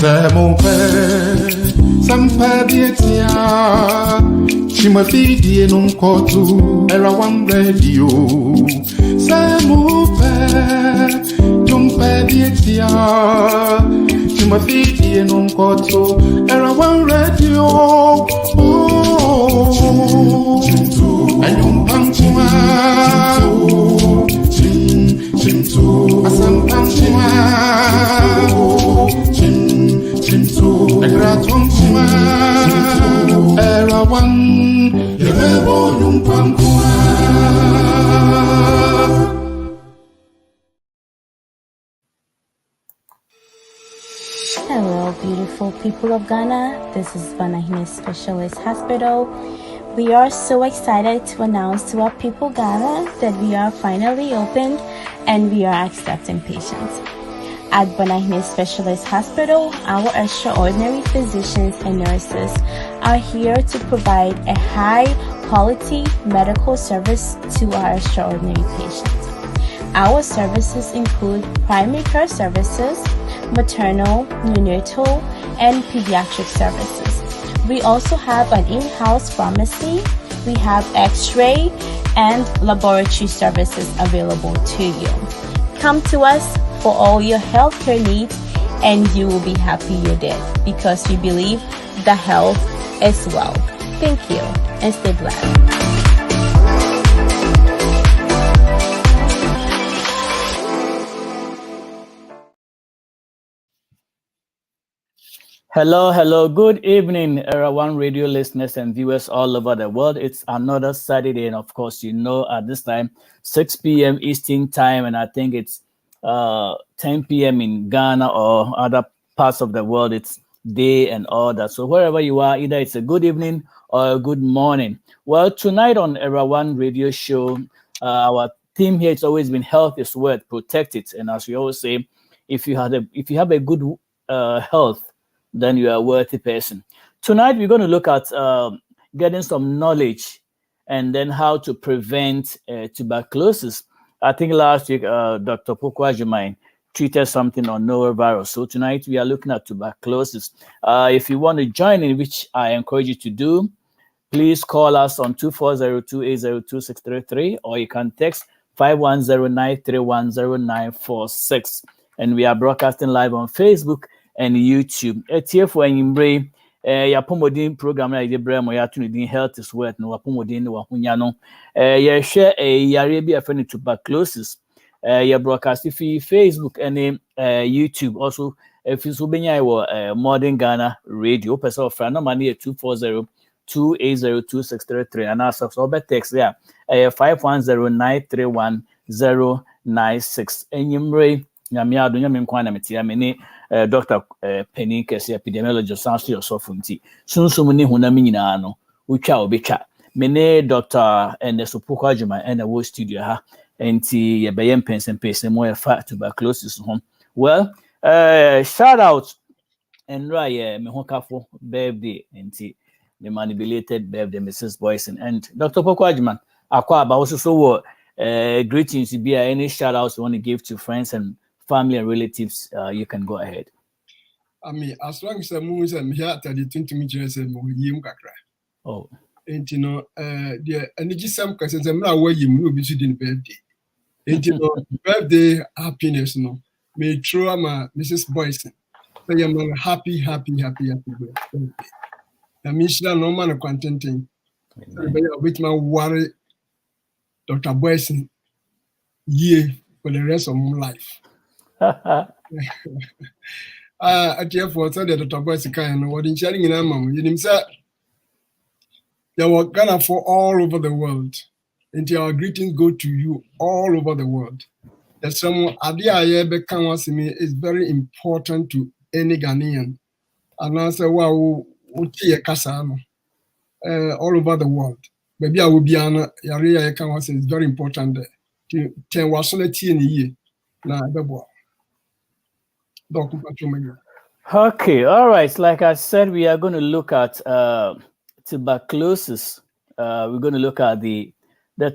C'est mon père, ça me fait bien tiens. Tu me fais dire non kotu, era one radio. C'est mon père, tu me fais bien tiens. Tu me fais dire non kotu, era one radio. Oh, ayum pantuma, chim, asam pantuma. Hello, beautiful people of Ghana. This is Banahine Specialist Hospital. We are so excited to announce to our people Ghana that we are finally opened and we are accepting patients. At Banahine Specialist Hospital, our extraordinary physicians and nurses are here to provide a high-quality medical service to our extraordinary patients. Our services include primary care services, maternal, neonatal, and pediatric services. We also have an in-house pharmacy. We have X-ray and laboratory services available to you. Come to us for all your healthcare needs, and you will be happy you did, because we believe that health is wealth. Thank you, and stay blessed. Hello. Good evening, Era One radio listeners and viewers all over the world. It's another Saturday, and of course, you know, at this time, 6 p.m. Eastern time, and I think it's 10 p.m. in Ghana or other parts of the world. It's day and all that. So wherever you are, either it's a good evening or a good morning. Well, tonight on Era One radio show, our theme here has always been health is worth, protect it. And as we always say, if you have a good health, then you are a worthy person. Tonight, we're going to look at getting some knowledge and then how to prevent tuberculosis. I think last week, Dr. Opoku Agyemang tweeted something on norovirus. So tonight, we are looking at tuberculosis. If you want to join in, which I encourage you to do, please call us on 2402-802-633, or you can text 510-931-0946. And we are broadcasting live on Facebook and YouTube. For Imbre, Yapomodin program like the Bremo Yatunidin Health is Worth, no Apomodin, no Wahunyano. Share a Yarabia friendly tuberculosis. Broadcasting Facebook and YouTube. Also, if you subenya Modern Ghana Radio, person friend no money 240-280-2633, and also over text there 510-931-096. And Imbre, Yamiado Yaminkwana Metia Mene. Dr. Penny Kesi, epidemiologist, sounds to yourself from tea. Soon, so many hunamina no, which I'll be chat. Mene Dr. and the Opoku Agyemang and the whole studio ha, and tea, a bayan pence and pace, and more fat tuberculosis home. Well, shout out and Raya Mehokafo birthday and tea, the manipulated birthday, Mrs. Boison and Dr. Opoku Agyemang. Aqua, but also so greetings to be any shout outs you want to give to friends and family and relatives, you can go ahead. I mean, as long as I'm here at the 20 meters and oh, and you know, the energy some questions I'm not where you will be shooting birthday. And you know, birthday happiness, no. May throw my Mrs. Boison. So I'm happy birthday. I mean, she no man of contenting. With my worry, Dr. Boison, year for the rest of my life. At your for so that Dr. Boison can what in sharing in Amam, you himself. They were Ghana for all over the world. And our greetings go to you all over the world. That some idea is very important to any Ghanaian. And I say, wow, all over the world. Maybe I will be on Yaria Kanwas is very important to 10 wasolati in a year. Now, okay, all right. Like I said, we are going to look at tuberculosis. We're going to look at the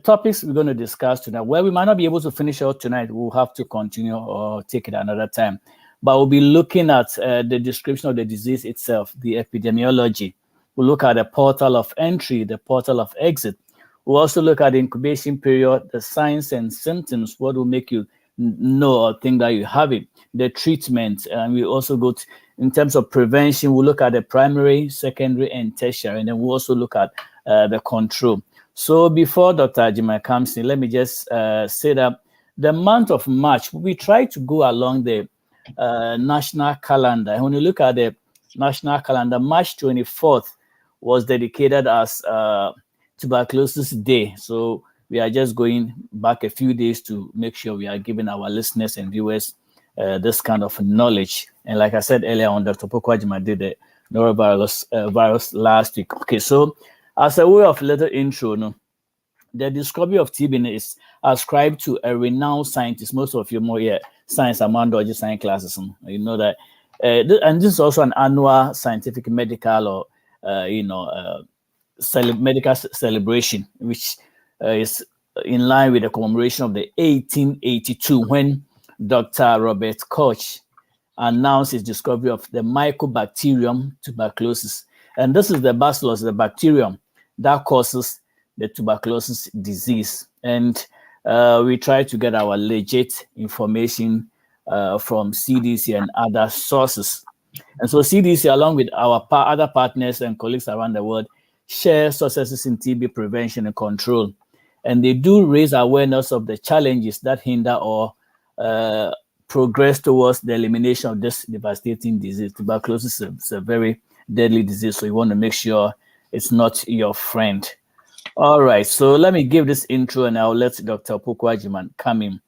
topics we're going to discuss tonight. Well, we might not be able to finish out tonight. We'll have to continue or take it another time. but we'll be looking at the description of the disease itself, the epidemiology. We'll look at the portal of entry, the portal of exit. We'll also look at the incubation period, the signs and symptoms, what will make you know or think that you have it, the treatment, and we also go to, in terms of prevention, we'll look at the primary, secondary, and tertiary, and then we'll also look at the control. So before Dr. Agyemang comes in, let me just say that the month of March, we try to go along the national calendar. And when you look at the national calendar, March 24th was dedicated as Tuberculosis Day. So we are just going back a few days to make sure we are giving our listeners and viewers this kind of knowledge. And like I said earlier on, Dr. Opoku Agyemang did the norovirus virus last week. Okay, so as a way of little intro, the discovery of TB is ascribed to a renowned scientist. Most of you more science among dodgy science classes. You know that, and this is also an annual scientific, medical, or medical celebration, which is in line with the commemoration of the 1882 when Dr. Robert Koch announced his discovery of the Mycobacterium tuberculosis. And this is the bacillus, the bacterium that causes the tuberculosis disease. And we try to get our legit information from CDC and other sources. And so CDC, along with our other partners and colleagues around the world, share successes in TB prevention and control. And they do raise awareness of the challenges that hinder or progress towards the elimination of this devastating disease. Tuberculosis is a very deadly disease, so you want to make sure it's not your friend. All right, so let me give this intro and I'll let Dr. Opoku Agyemang come in.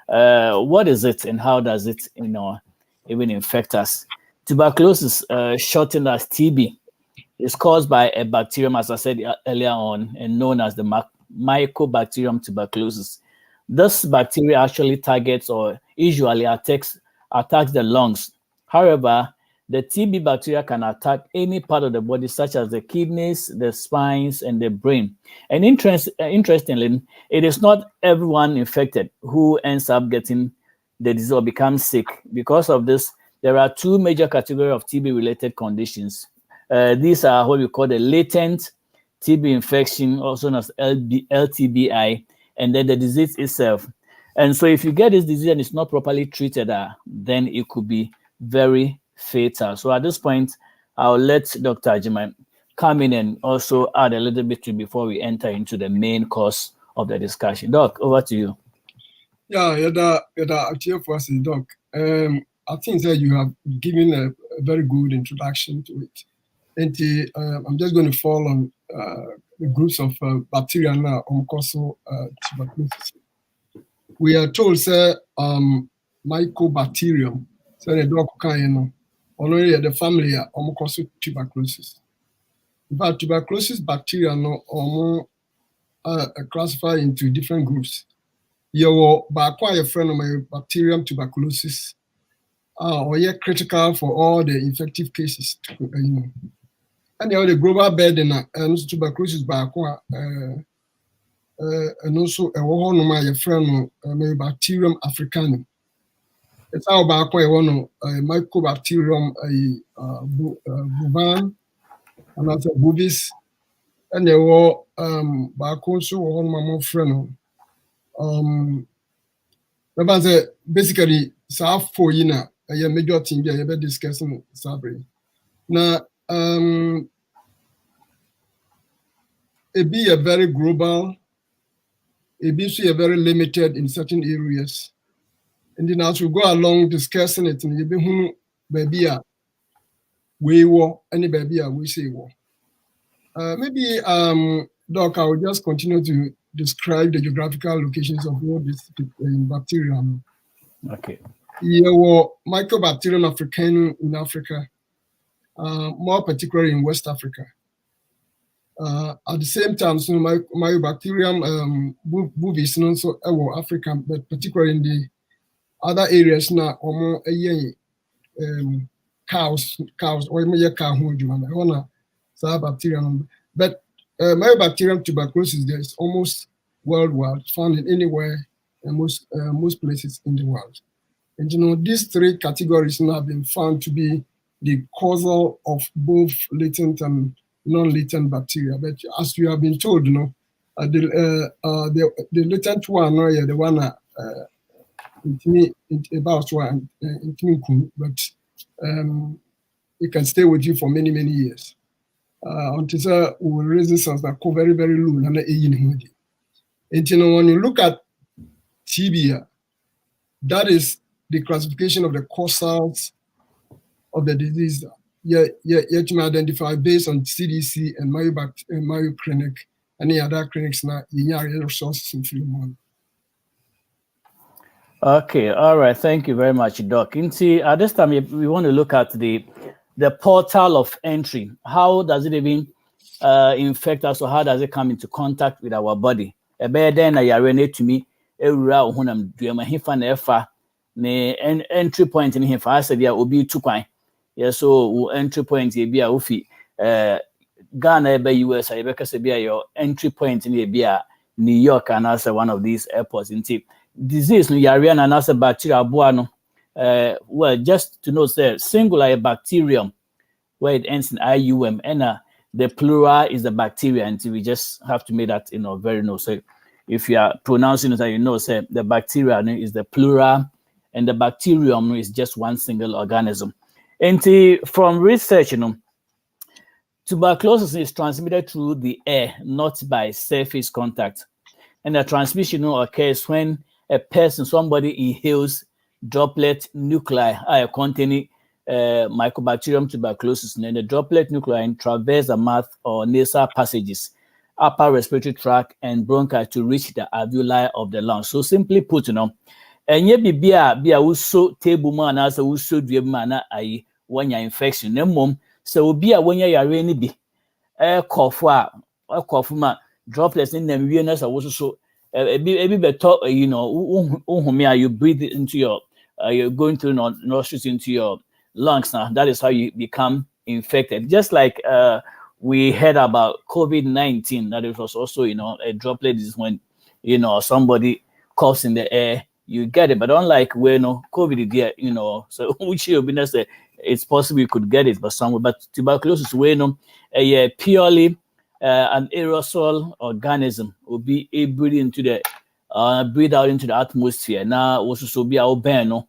What is it and how does it, even infect us? Tuberculosis, shortened as TB, is caused by a bacterium, as I said earlier on, and known as the Mycobacterium tuberculosis. This bacteria actually targets or usually attacks the lungs. However, the TB bacteria can attack any part of the body, such as the kidneys, the spines, and the brain. And interestingly, it is not everyone infected who ends up getting the disease or becomes sick. Because of this, there are two major categories of TB-related conditions. These are what we call the latent TB infection, also known as LTBI, and then the disease itself. And so if you get this disease and it's not properly treated, then it could be very fatal. So at this point, I'll let Dr. Agyemang come in and also add a little bit to before we enter into the main course of the discussion. Doc, over to you. Yeah, Doc. I think that you have given a very good introduction to it. And I'm just going to fall on the groups of bacteria now, tuberculosis. We are told, sir, Mycobacterium, so the dog kind, only the family of tuberculosis. But tuberculosis bacteria no classified into different groups. You are a friend of my bacterium tuberculosis, or critical for all the infective cases. And the global burden and tuberculosis and also a one of my friend Bacterium africanum. It's our one Mycobacterium bovan and also bovis, and there were also one of my friend. Basically, South for a major thing we are discussing Sabri. Now, it be a very global, it be a very limited in certain areas. And then as we go along discussing it, and you be who baby we war, any baby we say war. Maybe Doc, I will just continue to describe the geographical locations of all these bacteria. Okay. Here were Mycobacterium africanum in Africa, more particularly in West Africa. At the same time, so Mycobacterium bovis and also Africa, but particularly in the other areas now, cows, or maybe cow bacterium. But Mycobacterium tuberculosis there is almost worldwide, found in anywhere and most places in the world. And these three categories now have been found to be the causal of both latent and non-latent bacteria. But as you have been told, the latent one, the one about one, but it can stay with you for many, many years. Until resistance that go very, very low. And when you look at TB, that is the classification of the causals of the disease. You can identify based on CDC and Mayo Clinic, any other clinics now, resources in Philemon. Okay, all right. Thank you very much, Doc. At this time, we want to look at the portal of entry. How does it even infect us, or how does it come into contact with our body? Then I relate to me. Entry point in here for us, there will be 2 coin. Yeah, so entry point here be a ufi Ghana by US, I because be your entry point in here be a New York and also one of these airports in tip. Disease no yarian and also bacteria buano. Well, just to know, sir, singular bacterium where it ends in IUM, and the plural is the bacteria, and we just have to make that very no. So if you are pronouncing it, say the bacteria is the plural, and the bacterium is just one single organism. And from research, tuberculosis is transmitted through the air, not by surface contact. And the transmission occurs when somebody inhales droplet nuclei containing Mycobacterium tuberculosis, and the droplet nuclei traverse the mouth or nasal passages, upper respiratory tract, and bronchi to reach the alveoli of the lungs. So simply put, and ye be also table man as a also do man when you're infection. Mom, so be a when you're really be a cough ma droplets in them venous are also so a bit better, you breathe into your you're going through nostrils into your lungs now. That is how you become infected. Just like we heard about COVID-19, that it was also a droplet is when somebody coughs in the air, you get it. But unlike when COVID is there, so which you be say it's possible you could get it, but somewhere. But tuberculosis, a purely an aerosol organism will be breathed into the breathe out into the atmosphere. Now also so be our ban.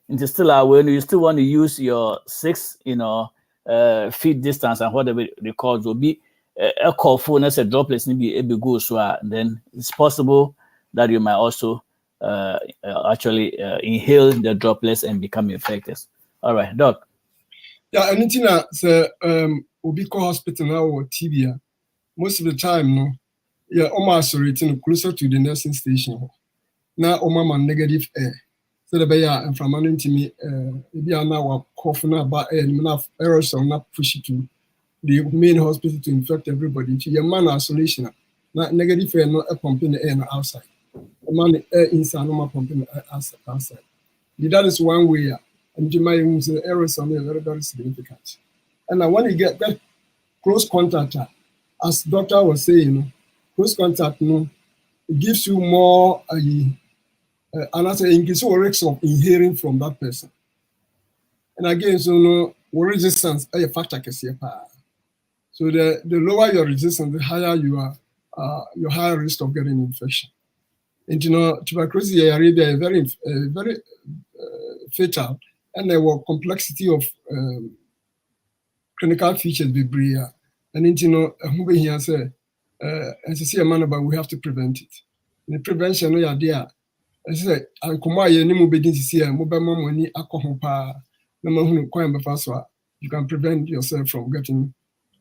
It's still when you still want to use your 6 feet distance and whatever they call will be a call phone as a droplets maybe go so then it's possible that you might also actually inhale the droplets and become infected. All right, Doc. Yeah, anything that will be called hospital now or TB. Most of the time, almost rating closer to the nursing station. Now, negative air. So the bear and from an intimate, maybe now coughing about air, enough aerosol not push it to the main hospital to infect everybody. To your man isolation, not negative air, not a pumping the air outside. The man air inside, no pumping outside. That is one way, and you might use the aerosol very, very significant. And when you get that close contact, as doctor was saying, close contact, it gives you more. And I say increase risks of inhaling from that person. And again, so resistance is a factor. So the lower your resistance, the higher you are, your higher risk of getting infection. And tuberculosis is very, very fatal, and there were complexity of clinical features be bria. And who be here say, as I say a man, but we have to prevent it. The prevention, no idea. I say, and come on, you need to see a mobile money, alcohol, you can prevent yourself from getting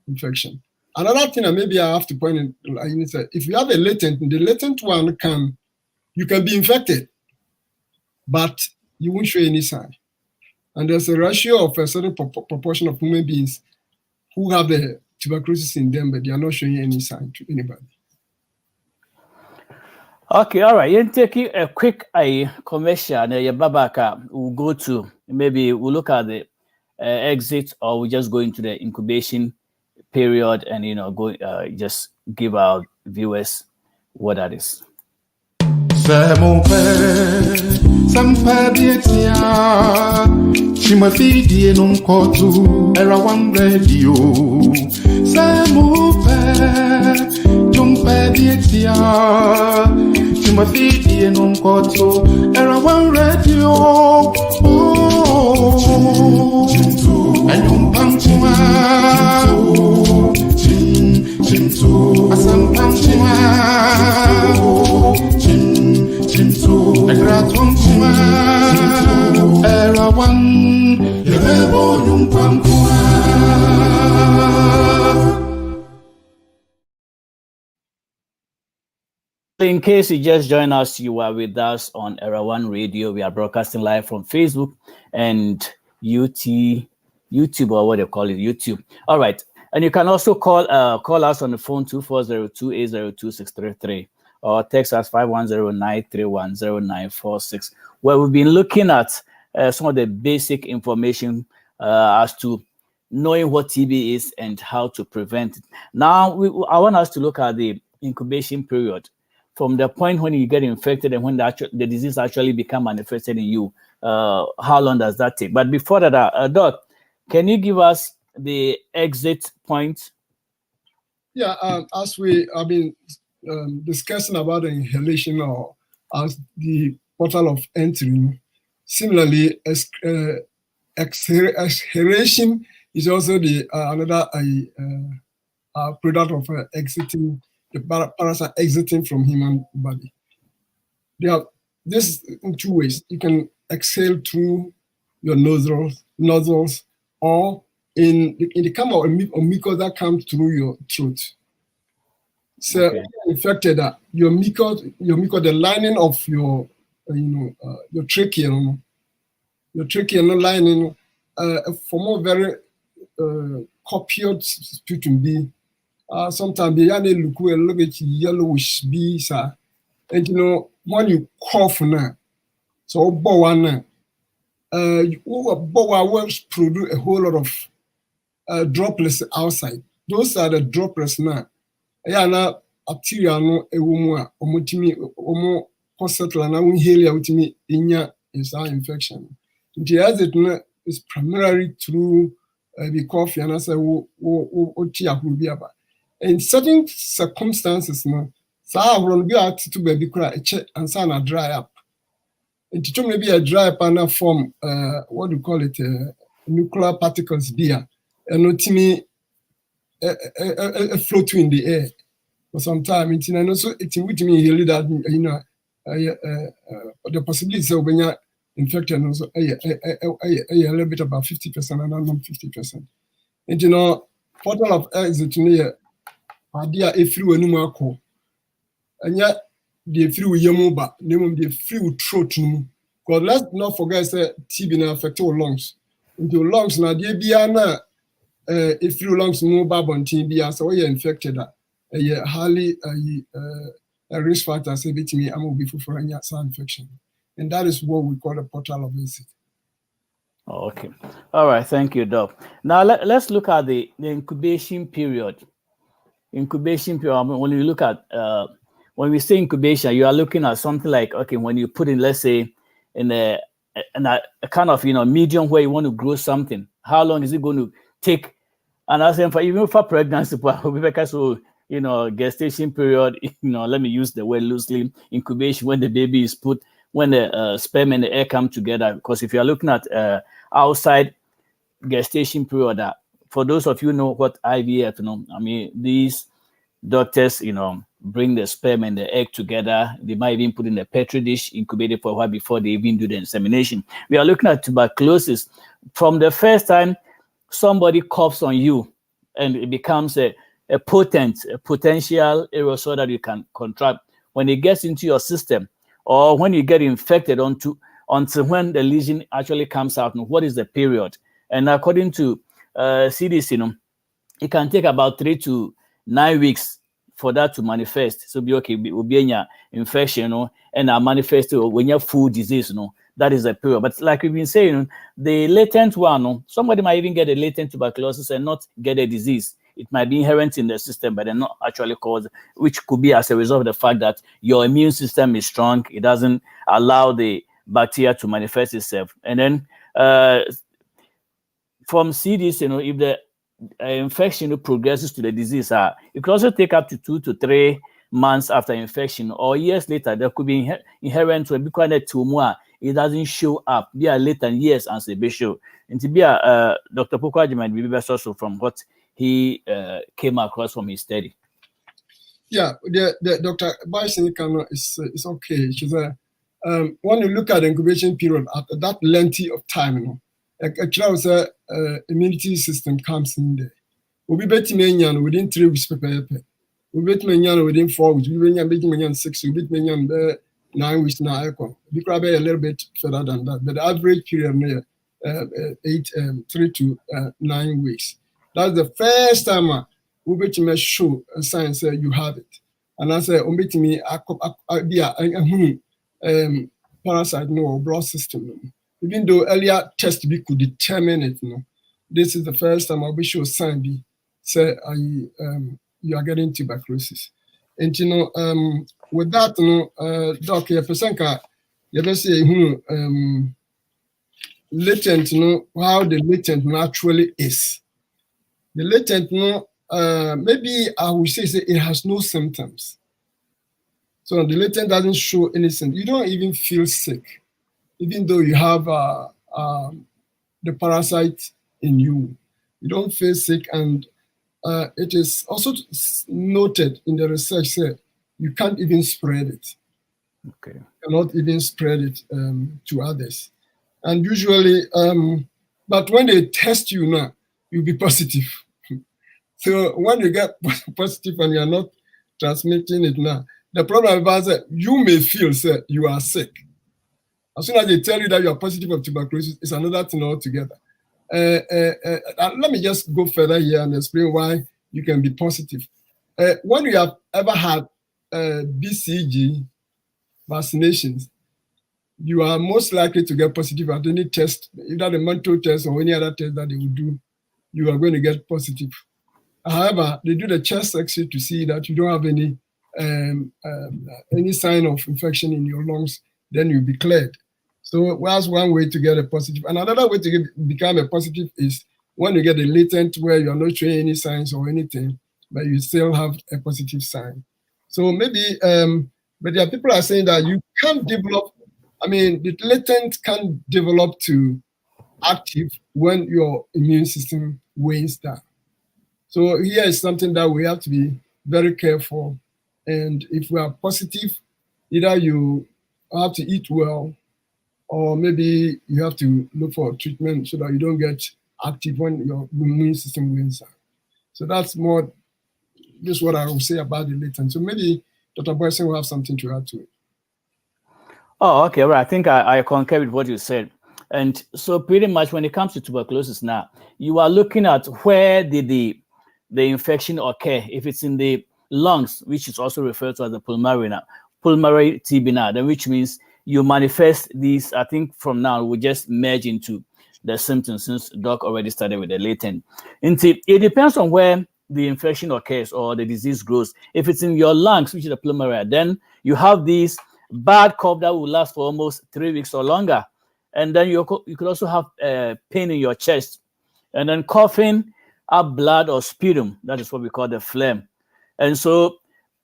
infection. Another thing that maybe I have to point in, if you have a latent, the latent one you can be infected, but you won't show any sign. And there's a ratio of a certain proportion of human beings who have the tuberculosis in them, but they are not showing any sign to anybody. Okay, all right. You're taking a quick commercial, and we'll go to, maybe we'll look at the exit, or we just go into the incubation period and, go just give our viewers what that is. Samope, Sampadia, Chimafidi non cotu, era one radio. Samope, Jumpadia, Chimafidi non cotu, era one radio. Oh, and Jumpamchima, Asam Pamchima. In case you just joined us, you are with us on Era One Radio. We are broadcasting live from Facebook and YouTube, or what they call it, YouTube. All right. And you can also call us on the phone 2402-802-633 or text us 510-931-0946, where we've been looking at some of the basic information as to knowing what TB is and how to prevent it. Now, I want us to look at the incubation period from the point when you get infected and when the disease actually become manifested in you. How long does that take? But before that, Doc, can you give us the exit point? Yeah, as we have been discussing about the inhalation or as the portal of entry, similarly, exhalation is also the another product of exiting, the parasite exiting from human body. They have this in two ways. You can exhale through your nostrils, or in the kind of mucus that comes through your throat. So okay. Infected, your mucus, the lining of your trachea, lining, for more very copious sputum be. Sometimes the yarn look a little bit yellowish be, sir. And when you cough now, so bowana, will produce a whole lot of droplets outside. Those are the droplets now. Yeah, now bacteria no ewumu omotimi omo hospital na unhelia utimi inya inside infection. The exit is primarily through the cough and as in certain circumstances no sa run be out to baby cry check and sana dry up. And to maybe a dry up and form what do you call it nuclear particles there and utimi float in the air for some time. And also it's with me really that the possibility of being infected and also a little bit about 50% and not 50%. And portal of exit near idea if you were call. And yet the free yamuba, name the free throat. Because let's not forget that TB now affect our lungs. Into lungs now they be if you lungs no bab on TB, so you're infected. Highly a risk factor say to me, I'm going to be for any infection. And that is what we call a portal of exit. Okay. All right. Thank you, Doc. Now let's look at the incubation period. Incubation period, when you look at, when we say incubation, you are looking at something like, okay, when you put in, let's say, in a kind of, medium where you want to grow something, how long is it going to take? And I say, even for pregnancy, so, gestation period, let me use the word loosely, incubation, when the baby is put, when the sperm and the egg come together. Because if you are looking at outside gestation period, for those of you who know what IVF, these doctors, bring the sperm and the egg together. They might even put in a petri dish, incubate it for a while before they even do the insemination. We are looking at tuberculosis. From the first time somebody coughs on you and it becomes a potential aerosol that you can contract, when it gets into your system or when you get infected until when the lesion actually comes out, what is the period? And according to CDC, it can take about 3 to 9 weeks for that to manifest. So be okay, will be in infection, and manifest when you have food disease, that is the period. But like we've been saying, the latent one, somebody might even get a latent tuberculosis and not get a disease. it might be inherent in the system, but they're not actually caused, which could be as a result of the fact that your immune system is strong. It doesn't allow the bacteria to manifest itself. And then from CDs, if the infection progresses to the disease, it could also take up to 2 to 3 months after infection, or years later. There could be inherent to be quite a tumor. It doesn't show up. Be a later years and say be show. And to be a Dr. Opoku Agyemang be best also from what he came across from his study. Yeah, the Dr. Boison is okay. She's when you look at the incubation period after that lengthy of time, actually, immunity system comes in there. We'll be betting within 3 weeks. We'll be betting within 4 weeks. We'll be betting 6 weeks. We'll be betting 9 weeks now. We could be a little bit further than that, but the average period 3 to 9 weeks. That's the first time we'll be to show a sign say you have it. And I say, me parasite no blood system. Even though earlier tests we could determine it, this is the first time I'll be sure sign be say you are getting tuberculosis. And with that, doc, you say latent, how the latent actually is. The latent, maybe I would say it has no symptoms. So the latent doesn't show any symptoms. You don't even feel sick, even though you have the parasite in you. You don't feel sick, and it is also noted in the research that you can't even spread it. Okay. You cannot even spread it to others. And usually, but when they test you now, you'll be positive. So when you get positive and you're not transmitting it now, the problem is that you may feel that you are sick. As soon as they tell you that you are positive of tuberculosis, it's another thing altogether. Let me just go further here and explain why you can be positive. When you have ever had BCG vaccinations, you are most likely to get positive at any test, either the mental test or any other test that they will do, you are going to get positive. However, they do the chest X-ray to see that you don't have any sign of infection in your lungs, then you'll be cleared. So that's one way to get a positive. And another way to become a positive is when you get a latent where you are not showing any signs or anything, but you still have a positive sign. So maybe, but there are people are saying that you can't develop, the latent can develop to active when your immune system wanes down. So here is something that we have to be very careful. And if we are positive, either you have to eat well, or maybe you have to look for treatment so that you don't get active when your immune system wanes down. So that's more just what I will say about the latent. So maybe Dr. Boison will have something to add to it. Oh, okay. Well, I think I concur with what you said. And so pretty much when it comes to tuberculosis now, you are looking at where did the infection occur. If it's in the lungs, which is also referred to as the pulmonary TB now, then which means you manifest these, I think from now we just merge into the symptoms since Doc already started with the latent. It depends on where the infection occurs or the disease grows. If it's in your lungs, which is the pulmonary, then you have these bad cough that will last for almost 3 weeks or longer. And then you could also have pain in your chest. And then coughing up blood or sputum. That is what we call the phlegm. And so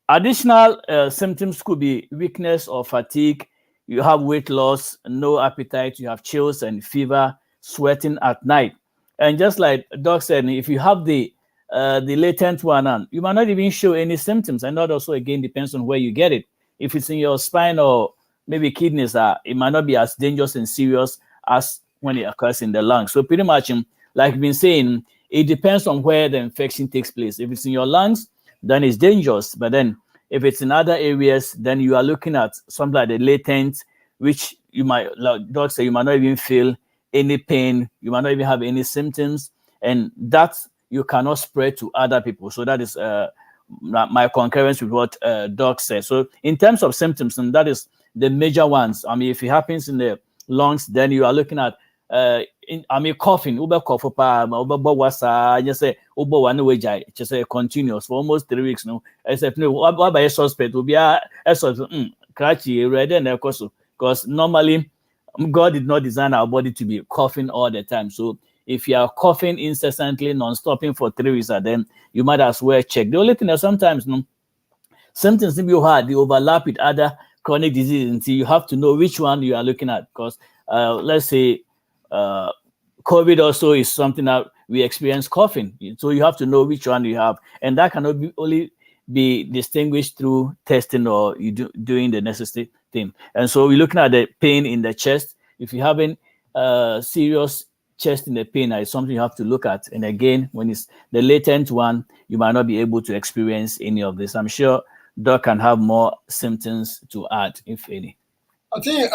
additional symptoms could be weakness or fatigue. You have weight loss, no appetite, you have chills and fever, sweating at night. And just like Doc said, if you have the latent one, you might not even show any symptoms. And that also, again, depends on where you get it. If it's in your spine or maybe kidneys, it might not be as dangerous and serious as when it occurs in the lungs. So pretty much, like we've been saying, it depends on where the infection takes place. If it's in your lungs, then it's dangerous. But then if it's in other areas, then you are looking at something like the latent, which you might, like Doc said, you might not even feel any pain. You might not even have any symptoms. And that you cannot spread to other people. So that is my concurrence with what Doc said. So in terms of symptoms, and that is the major ones. If it happens in the lungs, then you are looking at coughing, Uber cough was just say Uber one way just say continuous for almost 3 weeks. No, except no, what by a suspect will be a sort of cratchy red and of course, because normally God did not design our body to be coughing all the time. So if you are coughing incessantly, non-stopping for 3 weeks, then you might as well check. The only thing that sometimes symptoms may be hard, they overlap with other chronic diseases until you have to know which one you are looking at. Because let's say COVID also is something that we experience coughing. So you have to know which one you have. And that cannot only be distinguished through testing or doing the necessary thing. And so we're looking at the pain in the chest. If you're having serious chest in the pain, is something you have to look at. And again, when it's the latent one, you might not be able to experience any of this. I'm sure Doc can have more symptoms to add, if any. I think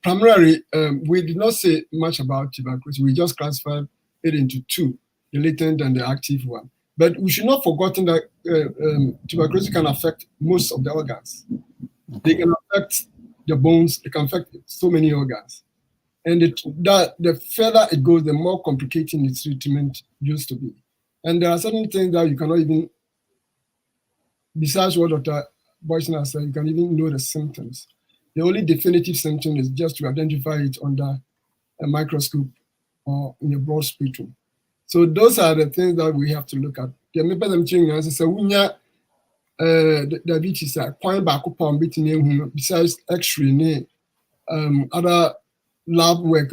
primarily we did not say much about tuberculosis. We just classified it into two, the latent and the active one. But we should not forget that tuberculosis can affect most of the organs. Okay. They can affect the bones. They can affect so many organs. And the further it goes, the more complicating its treatment used to be. And there are certain things that you cannot even, besides what Dr. Boison has said, you can even know the symptoms. The only definitive symptom is just to identify it under a microscope or in a broad spectrum. So those are the things that we have to look at. Diabetes, besides X-ray, other lab work,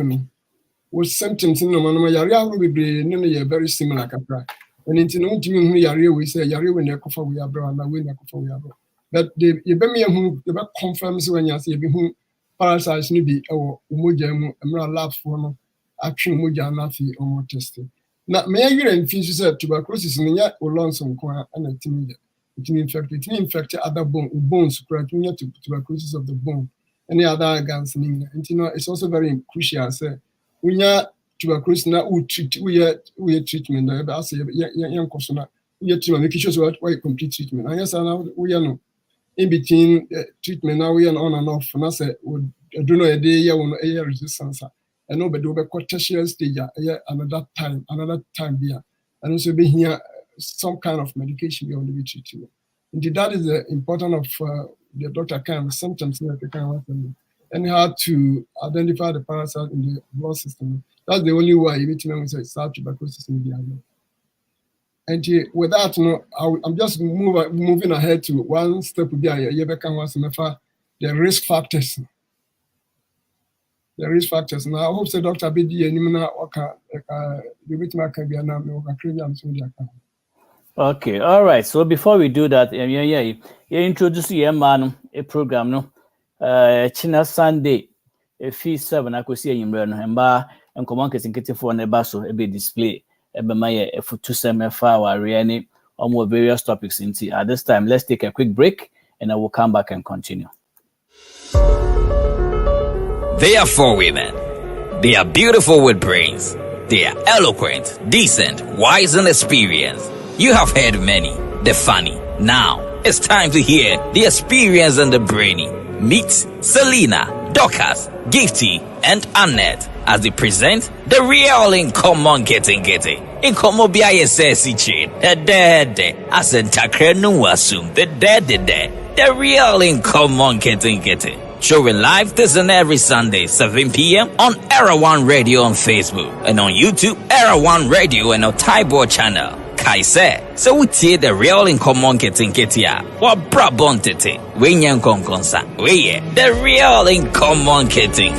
with symptoms in the very similar. And in we say, but the confirms when you see parasites be or umoja lab for action muja nafi or more testing. Now, may I infuse tuberculosis in the Olonson and a timid. It infect other bones, tuberculosis of the bone, any other organs in England. And it's also very crucial. Say, when you tuberculosis now, we treatment. I say, young customer, we treatment, making sure why complete treatment. And yes, we are no in between treatment now, we are on and off. And I say, I don't know a day, yeah, on air resistance. I know, but over tertiary stage, another time here, and also be here some kind of medication we only treat you. Indeed, that is the importance of the doctor kind of symptoms that they can and how to identify the parasite in the blood system. That's the only way you can say start tuberculosis in the eye. And with that, I'm just moving ahead to one step. The risk factors. The risk factors. Now, I hope the doctor be okay, all right. So before we do that, you introduce your man a program, no? China Sunday, a fee 7. I could see him run and bar and command getting for a basso, a bit display, a bemaya, a foot to semi flower, any or more various topics in tea. At this time, let's take a quick break and I will come back and continue. They are 4 women. They are beautiful with brains. They are eloquent, decent, wise, and experienced. You have heard many, the funny. Now, it's time to hear the experience and the brainy. Meet Selena, Dorcas, Gifty, and Annette as they present the real in common getting. In common BISSC as in Takrenu assume the real in common getting. Showing live this and every Sunday, 7 p.m. on Era One Radio on Facebook and on YouTube, Era One Radio and on Taibo channel. Kaise, so we see the real in common getting ya. What brabon tete, when yan konsa, we the real in common getting.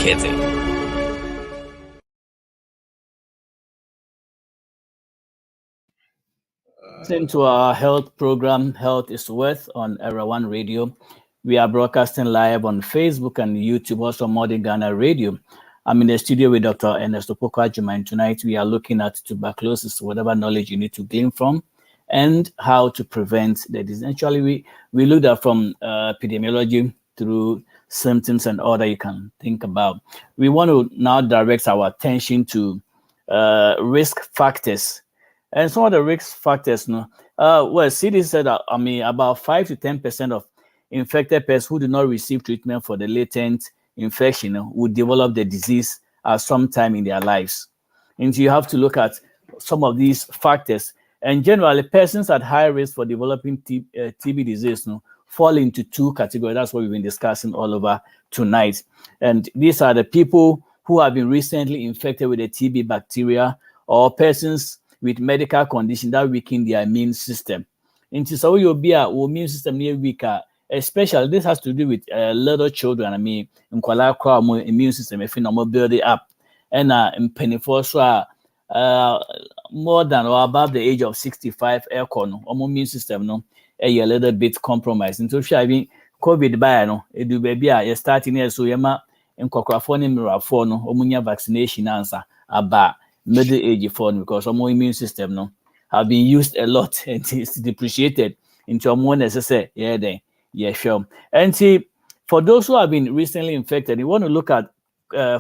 Into our health program, Health is Worth on Era One Radio. We are broadcasting live on Facebook and YouTube, also Modern Ghana Radio. I'm in the studio with Dr. Opoku Agyemang. Tonight we are looking at tuberculosis, whatever knowledge you need to glean from, and how to prevent the disease. Actually, we looked at from epidemiology through symptoms and all that you can think about. We want to now direct our attention to risk factors. And some of the risk factors, CDC said that, about 5 to 10% of infected persons who do not receive treatment for the latent infection would develop the disease at some time in their lives. And you have to look at some of these factors. And generally, persons at high risk for developing TB disease fall into two categories. That's what we've been discussing all over tonight. And these are the people who have been recently infected with the TB bacteria, or persons with medical condition that weaken their immune system. Into so you'll be a immune system near weaker. Especially this has to do with little children. I mean, in Kuala immune system, if you know, build it up, and in Pennyfor, more than or above the age of 65, aircon, immune system, no, a little bit compromised. And so, I mean, COVID by no, it do baby, you're starting here, so you're in Cocraphone, Miraphone, Omunia vaccination answer about middle age phone because our immune system no have been used a lot and it's depreciated into a more necessary. Yeah, then. Yeah, sure. And see, for those who have been recently infected, you want to look at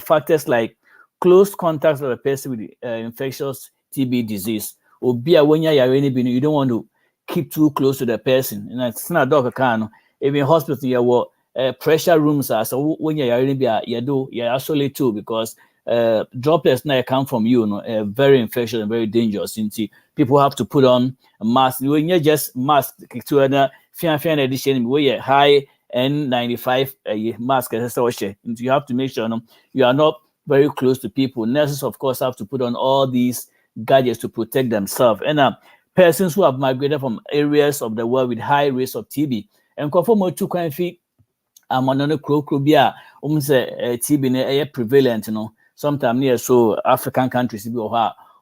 factors like close contacts with a person with infectious TB disease. Or be a when you don't want to keep too close to the person. And it's not a doctor can. Even hospital, you have pressure rooms are so when you're isolate too because droplets now come from you, very infectious and very dangerous. People have to put on a mask. When you just mask to another edition where high N95 mask, you have to make sure you are not very close to people. Nurses, of course, have to put on all these gadgets to protect themselves. And persons who have migrated from areas of the world with high risk of TB and conform to kind of another crocobia, TB prevalent, sometimes near so African countries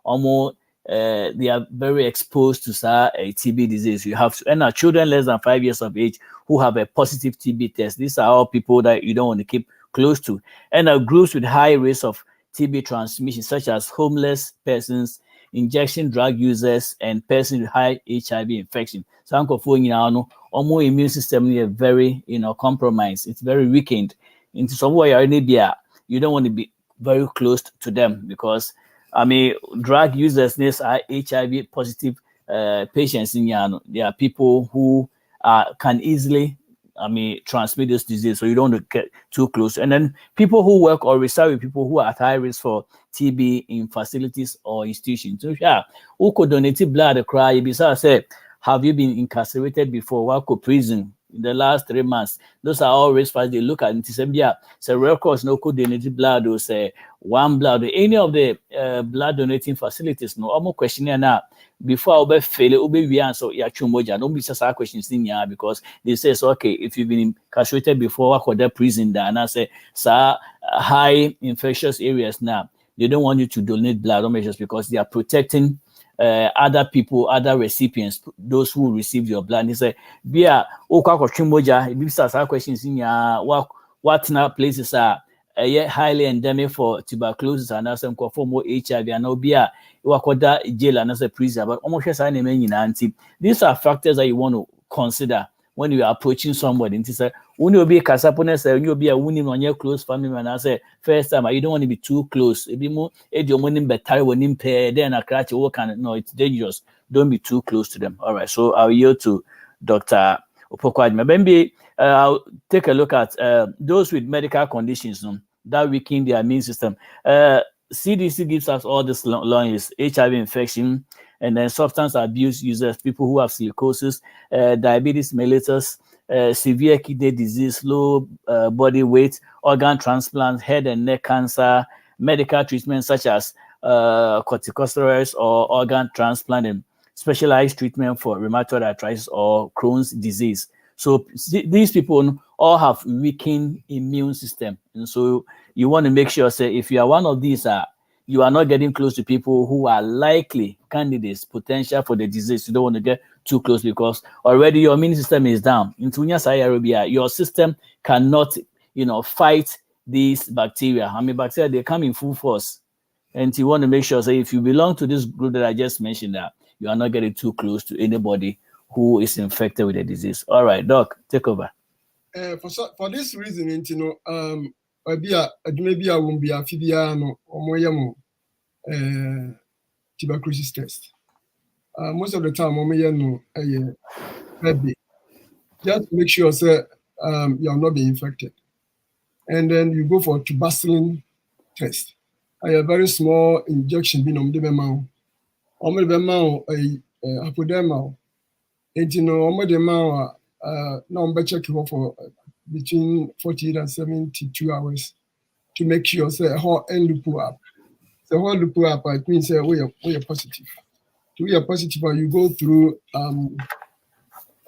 almost they are very exposed to a TB disease. You have to, and our children less than 5 years of age who have a positive TB test. These are all people that you don't want to keep close to. And our groups with high risk of TB transmission, such as homeless persons, injection drug users, and persons with high HIV infection. So our immune system is very compromised. It's very weakened. Into some way, you don't want to be very close to them because drug users are HIV positive patients in Yano. There are people who can easily transmit this disease, so you don't want to get too close. And then people who work or reside with people who are at high risk for TB in facilities or institutions. So who could donate blood cry? Besides, say, have you been incarcerated before? What could prison in the last 3 months? Those are all risk factors they look at. So Red Cross no could donate blood or say one blood or any of the blood donating facilities. No, I'm questioning now before I fail we answer don't be just questions in here because they say okay, if you've been incarcerated before, what could that prison that? And I say high infectious areas now. They don't want you to donate blood measures because they are protecting other people, other recipients, those who receive your blood. They say, questions in what now places are highly endemic for tuberculosis and also for more HIV and obia jail and also prison. But almost these are factors that you want to consider when you are approaching somebody. And say, when you be casapones, when you be a winning on your close family man, I say first time you don't want to be too close. If you more your money better when impaired, then a crash no, it's dangerous. Don't be too close to them. All right, so I'll yield to Dr. Opoku. Maybe I'll take a look at those with medical conditions that weaken their immune system. CDC gives us all this long list: HIV infection, and then substance abuse users, people who have silicosis, diabetes mellitus, severe kidney disease, low body weight, organ transplant, head and neck cancer, medical treatment such as corticosteroids or organ transplant, and specialized treatment for rheumatoid arthritis or Crohn's disease. So these people all have weakened immune system. And so you want to make sure, say, if you are one of these, you are not getting close to people who are likely candidates, potential for the disease. You don't want to get too close because already your immune system is down. In your system cannot, fight these bacteria. Bacteria, they come in full force. And you want to make sure, say, if you belong to this group that I just mentioned, that you are not getting too close to anybody who is infected with the disease. All right, Doc, take over. For this reason, maybe I won't be a Fibiano or tuberculosis test. Most of the time, maybe just make sure you are not being infected, and then you go for tuberculin test. I a very small injection being on the mouth. Apodermal. And you know, now check for between 48 and 72 hours to make sure say how and loop up. So how loop up it means we are positive. To be a positive, you go through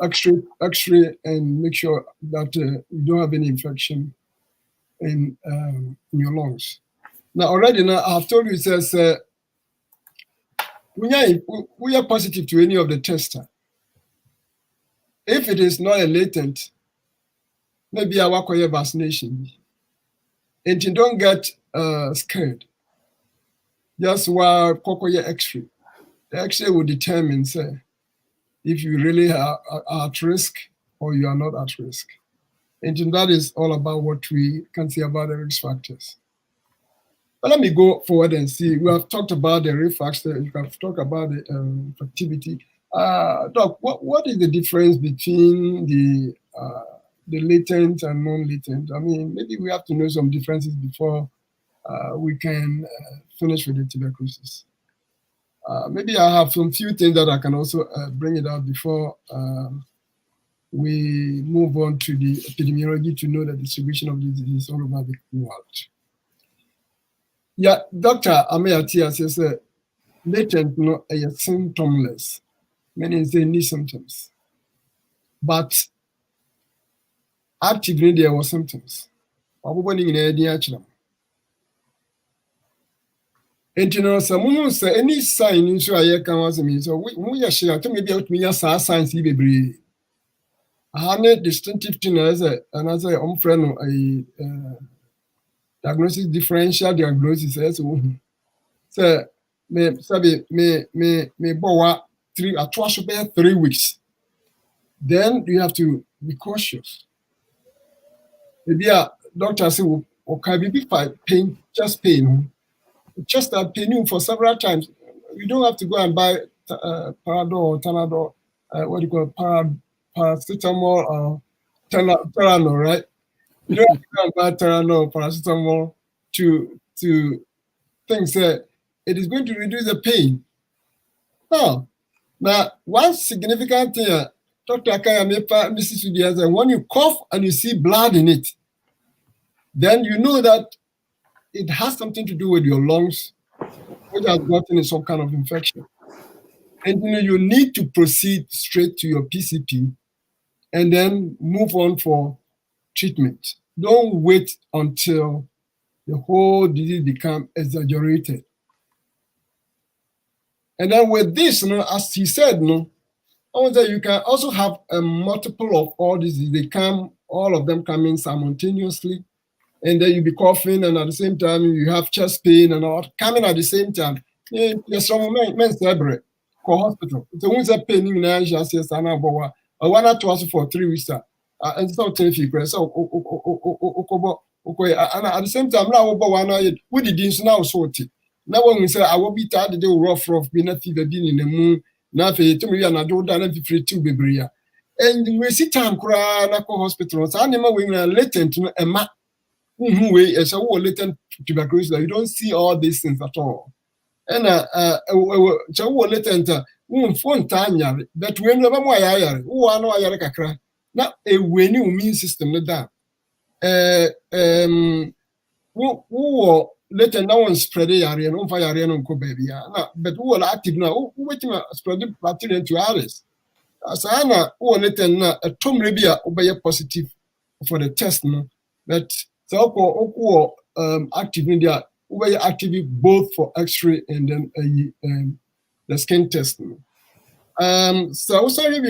X-ray and make sure that you don't have any infection in your lungs. Now already now I've told you it says we are positive to any of the tests. If it is not a latent, maybe I work on your vaccination. And you don't get scared. Just while your X-ray. The X-ray will determine, say, if you really are at risk or you are not at risk. And that is all about what we can say about the risk factors. But let me go forward and see. We have talked about the risk factors. We have talked about the activity. Doc, what is the difference between the latent and non-latent? I mean, maybe we have to know some differences before we can finish with the tuberculosis. Maybe I have some few things that I can also bring it out before we move on to the epidemiology to know the distribution of the disease all over the world. Yeah, Dr. Ameyatia says latent no symptomless, meaning they need symptoms. But actively there were symptoms. And you know, someone say any sign in so I can was me. So we are share to maybe out me as signs he be. A distinctive thing as another friend a diagnosis differential diagnosis as so me bowa 3 weeks. Then you have to be cautious. Maybe a doctor say okay be pain, just pain. Just that pain for several times. You don't have to go and buy Paradol or Tanadol, what do you call paracetamol or Tylenol, right? You don't have to go and buy Tylenol or paracetamol to think that it is going to reduce the pain. No. Now, one significant thing, Dr. Akaya Mrs. Udiaza, when you cough and you see blood in it, then you know that it has something to do with your lungs, which has gotten some kind of infection. And you know, you need to proceed straight to your PCP and then move on for treatment. Don't wait until the whole disease becomes exaggerated. And then with this, you know, as he said, you can also have a multiple of all these. All of them come in simultaneously. And then you be coughing, and at the same time you have chest pain and all coming at the same time. Yes, some men celebrate for hospital. So when that pain in the just yes, I know, I want to ask for 3 weeks. And it's not 10 feet. So, and at the same time, now we did now sort it. Now when we say I will be tired, they will rough, be not fever being in the moon. Now for to me, and I don't done every free to be bria. And we sit time cry na hospital. So I never wing latent to a map. Way as a latent tuberculosis, you don't see all these things at all. And latent phone tanya, but we never more yare, who are no ayakakra. Now a winning immune system that who latent no one spread the area and on fire and co baby. But who are active now? Who wait to spread the bacteria to others? As I know, who latent a tom rebia obey positive for the test, but so active in there, we are active both for X-ray and then the skin testing. So sorry,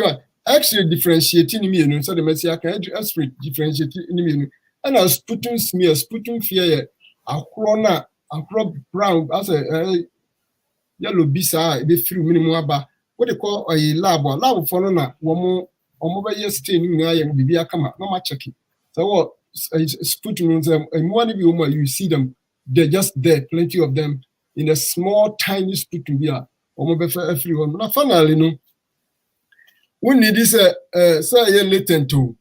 X-ray differentiating immune, so the message can X-ray differentiating immune, and I was putting smears, putting fear, a crop brown as a yellow bisa, be through minimum about what they call a lab for no one more yesterday, and be a come no much checking. So what? Sputum and one of you see them, they're just there, plenty of them in a small, tiny sputum here. Everyone. Now, finally, we need this say latent to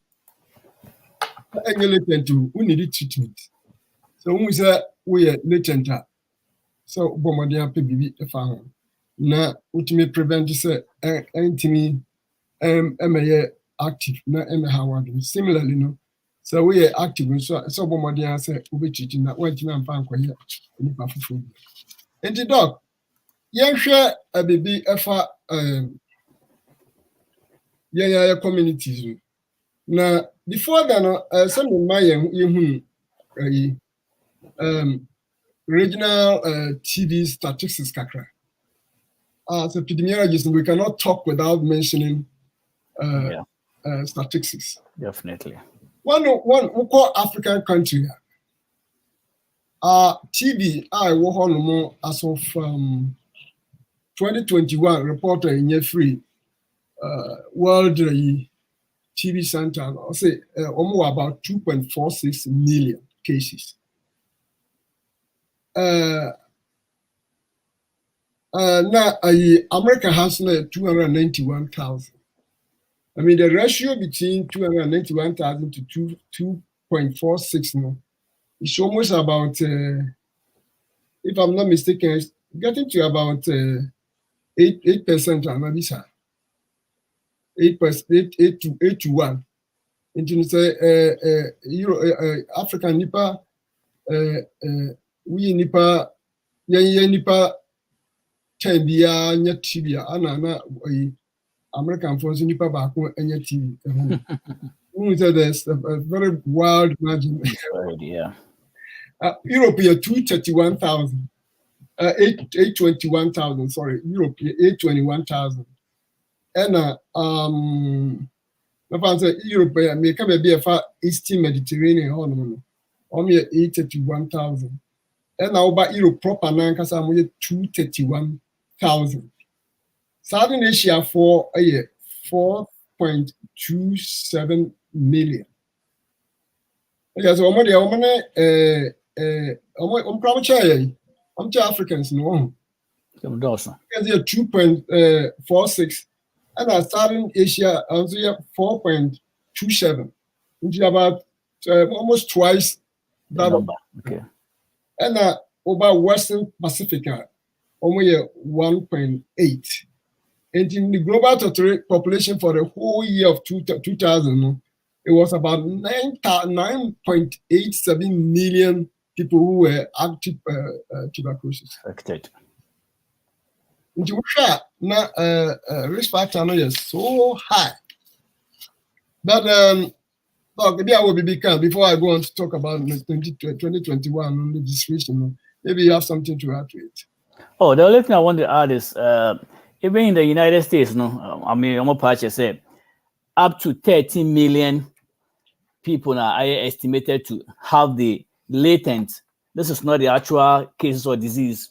we need treatment. So when we say we are latent, So bombardier PBB farm. Na ultimate prevent say antimi active na Howard. Similarly, no. So we are active so bombardier say we cheating na what na fan kwa here ni pa fufu. Enti doc, yɛhwɛ a baby ɛfa yɛn communities na before that no some of my yɛhu regional TV statistics kakra. As epidemiologists, we cannot talk without mentioning statistics. Definitely. One we call African country. TB I work on more as of 2021 reporter in your free World TB Center. I'll say almost about 2.46 million cases. Now America has 291,000. I mean the ratio between 291,000 to 2.46 now. It's almost about, if I'm not mistaken, getting to about 8%. Maybe 8 to 1. Into say African nipa, we nipa, nipa, tibia, nya tibia, ana American force nipa bako enya tibia. There's a very wild margin. Yeah. Europe here 231,000, 821,000. Sorry, Europe here 821,000. And Europe here may come be a far Eastern Mediterranean honor. Only 831,000. And now about Europe proper nankasa 231,000. Southern Asia for a year 4.27 million. Yes, I'm Africans no. Because 2.46 and Southern Asia 4.27, which is about almost twice that number. Okay. And over Western Pacific, only 1.8. And in the global population for the whole year of 2000, it was about 9.87 million people who were active tuberculosis. Affected. Risk factor is so high that maybe I will be become before I go on to talk about 2021 legislation. Maybe you have something to add to it. Oh, the only thing I want to add is even in the United States, I mean, I'm a said up to 13 million people now are estimated to have the latent. This is not the actual cases or disease.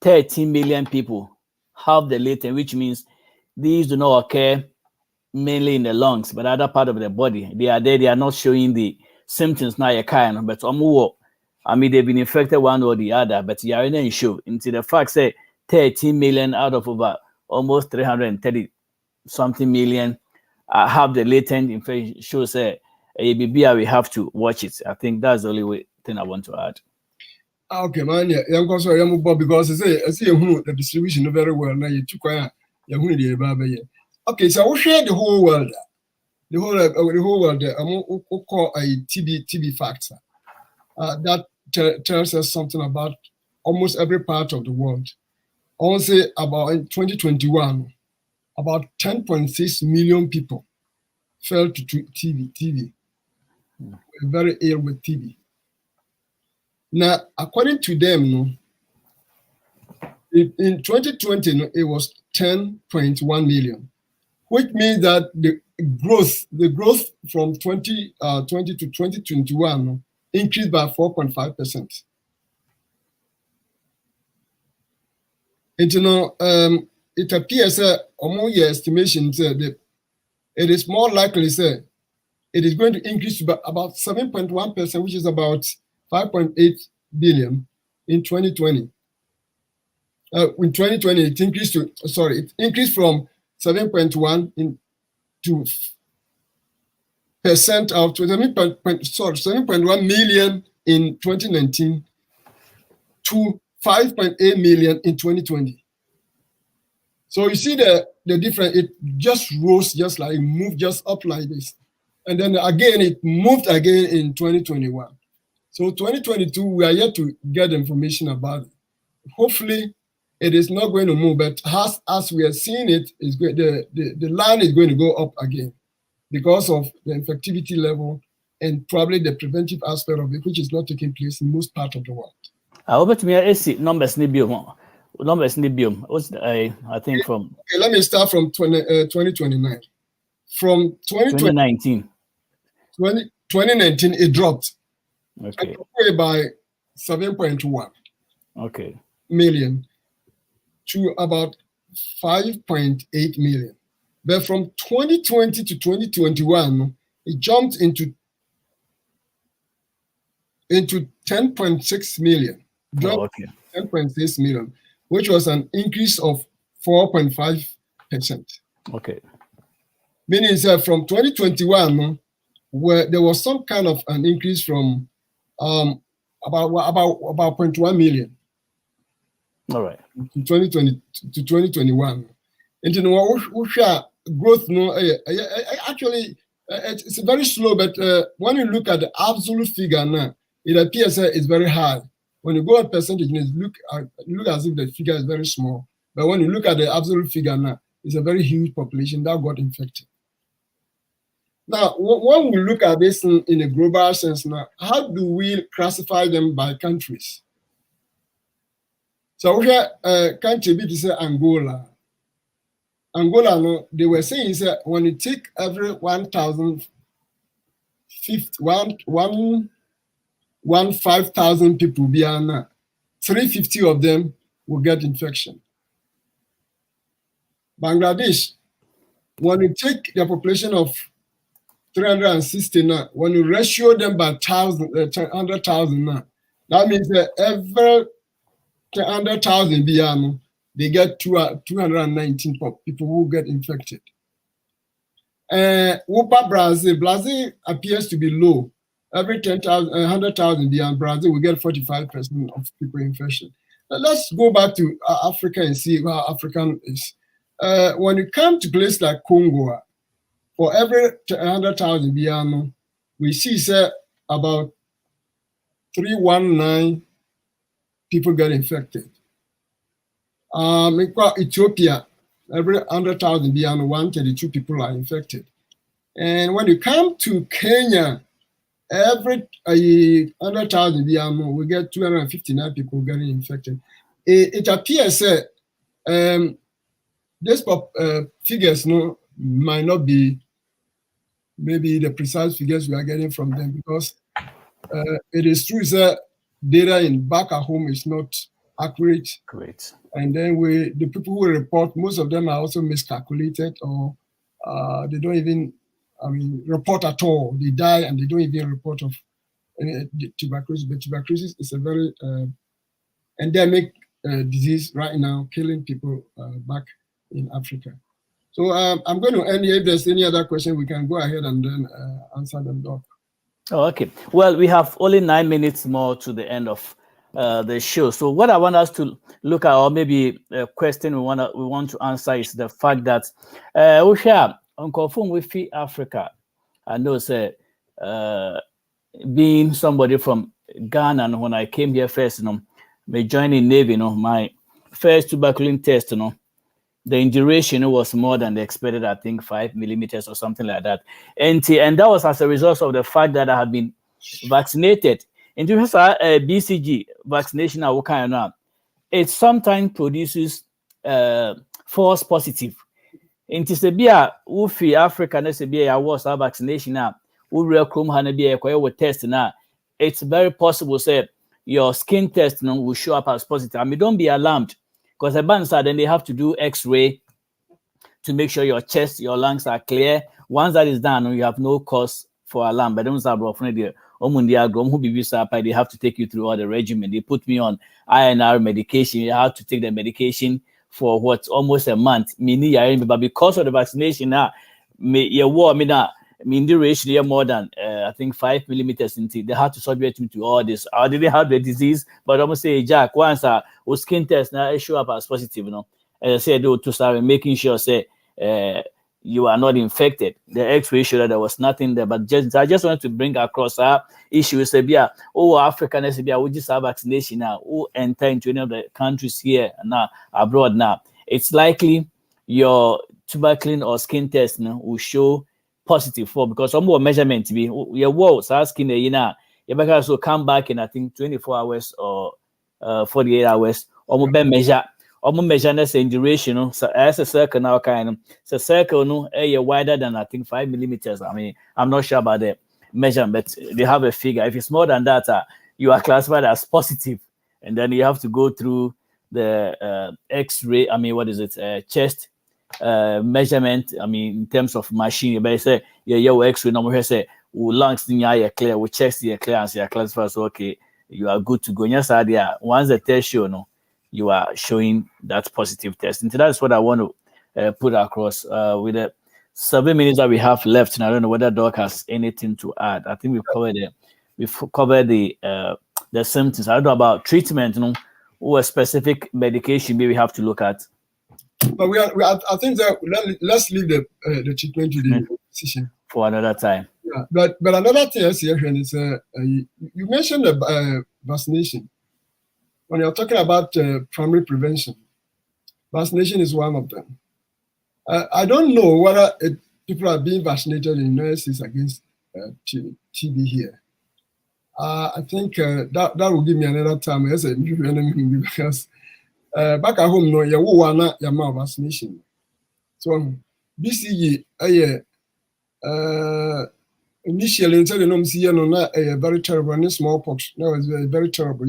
13 million people have the latent, which means these do not occur mainly in the lungs, but other part of the body. They are there. They are not showing the symptoms now. But I mean, they've been infected one or the other, but you are in show. Into the fact say 13 million out of over almost 330 something million have the latent infection. Shows we have to watch it. I think that's the only thing I want to add. Okay, man. Yeah, because I see the distribution very well. Now you took okay, so we'll share the whole world. The whole world. We'll call a TB factor. That tells us something about almost every part of the world. I want to say about in 2021, about 10.6 million people fell to TB. Were very ill with TB. Now, according to them, in 2020, it was 10.1 million, which means that the growth from 2020 to 2021 increased by 4.5%. And it appears among your estimations that it is more likely it is going to increase to about 7.1%, which is about 5.8 billion in 2020. In 2020, it increased from 7.1 to percent of 7.1 million in 2019 to 5.8 million in 2020. So you see the difference. It just rose, just like moved just up like this. And then again, it moved again in 2021. So 2022, we are yet to get information about it. Hopefully, it is not going to move, but as we are seeing it, the line is going to go up again because of the infectivity level and probably the preventive aspect of it, which is not taking place in most parts of the world. I hope to see numbers What's I think from okay, let me start from 2029. From 2019. 2019, it dropped. Okay. It dropped by 7.1 million to about 5.8 million. But from 2020 to 2021, it jumped into 10.6 million. Dropped 10.6 million, which was an increase of 4.5%. Okay. Meaning that from 2021, where there was some kind of an increase from about 0.1 million. All right. To 2020 to 2021. And you know, growth, actually, it's very slow, but when you look at the absolute figure now, it appears it's very high. When you go at percentage, it look as if the figure is very small. But when you look at the absolute figure now, it's a very huge population that got infected. Now, when we look at this in a global sense now, how do we classify them by countries? So here, country B to say Angola. Angola, no, they were saying that when you take every 5,000 people, 350 of them will get infection. Bangladesh, when you take the population of 360 now, when you ratio them by 100,000 now, that means that every 100,000 they get 219 people who get infected. Brazil appears to be low. Every 100,000 Brazil will get 45% of people infection. Now let's go back to Africa and see how African is. When it comes to places like Congo, for every 100,000 we see about 319 people get infected. Ethiopia, every 100,000 132 people are infected. And when you come to Kenya, every 100,000 we get 259 people getting infected. It appears that these figures might not be maybe the precise figures we are getting from them, because it is true that data back at home is not accurate. Great. And then the people who report, most of them are also miscalculated, or they don't even report at all. They die and they don't even report of tuberculosis. But tuberculosis is a very endemic disease right now, killing people back in Africa. So I'm going to end here. If there's any other question, we can go ahead and then answer them, Doc. Oh, okay. Well, we have only 9 minutes more to the end of the show. So what I want us to look at, or maybe a question we want to answer, is the fact that we share Uncle Fung with Africa. I know, being somebody from Ghana, and when I came here first, me joining Navy, my first tuberculosis test, the duration was more than the expected, I think 5 millimeters or something like that. And that was as a result of the fact that I had been vaccinated. In terms of BCG vaccination, it sometimes produces false positive. In Tisabia, Ufi Africa, Nesabia was our vaccination now. Test now. It's very possible, say, your skin test will show up as positive. I mean, don't be alarmed, because the bands are then they have to do X-ray to make sure your chest, your lungs are clear. Once that is done, you have no cause for alarm. But they have to take you through all the regimen. They put me on INR medication. You have to take the medication for almost a month. But because of the vaccination, I mean, the ratio more than I think 5 millimeters into, they had to subject me to all this. I didn't have the disease, but I'm gonna say, Jack, once skin test now it show up as positive, you know. As I said, to start making sure say you are not infected. The X-ray showed that there was nothing there, but I just wanted to bring across our issue. Say, yeah, African SBA, we just have vaccination now. Who enter into any of the countries here now abroad now? It's likely your tuberculin or skin test will show positive for, because some more measurement to be your walls asking you know you better also come back in I think 24 hours or 48 hours or measure in duration, so as a circle now kind so circle no wider than I think 5 millimeters. I mean, I'm not sure about the measurement, but they have a figure. If it's more than that, you are classified as positive, and then you have to go through the X-ray. I mean, what is it? Chest measurement. I mean, in terms of machine, but say your X-ray number say lungs in your clear, we chest your clear, and your classified. So okay, you are good to go. Yes, once the test show you are showing that positive test. And that's what I want to put across with the 7 minutes that we have left. And I don't know whether Doc has anything to add. I think we've covered the symptoms. I don't know about treatment, or a specific medication maybe we have to look at. But I think that let's leave the treatment to the physician for another time. Yeah, but another thing is you mentioned the vaccination. When you're talking about primary prevention, vaccination is one of them. I don't know whether people are being vaccinated in the United States against TB here. I think that will give me another time because back at home, you want your vaccination. So BCG, initially, a very terrible smallpox. That was very terrible.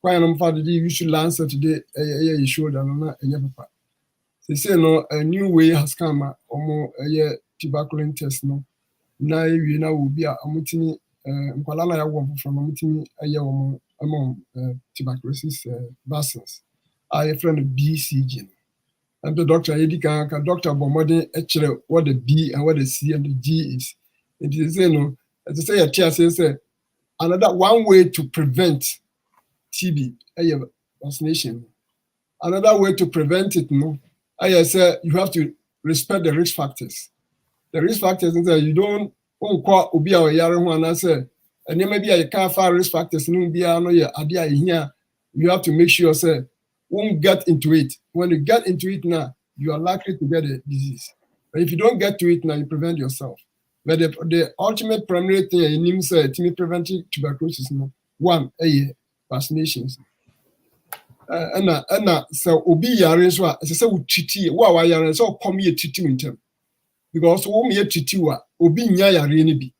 Why I'm father you should answer today you should and papa. They say no, a new way has come tuberculin test no. Now we now will be a mutiny Kuala ya won from mutiny among tuberculosis vaccines. I friend of BCG. And the doctor Dr. Bomodi actually what the B and what the C and the G is. It is no, as I say a chair says another one way to prevent TB, vaccination. Another way to prevent it, I say you have to respect the risk factors. The risk factors is that you don't obi a yare ho and say and maybe I can't find risk factors no be no idea here. You have to make sure say won't get into it. When you get into it now, you are likely to get a disease. But if you don't get to it now, you prevent yourself. But the ultimate primary thing in him say to preventing tuberculosis one vaccinations. So obi yare so as say we treat wa yare so come here treat in term because we me treat wa obi nya yare ni bi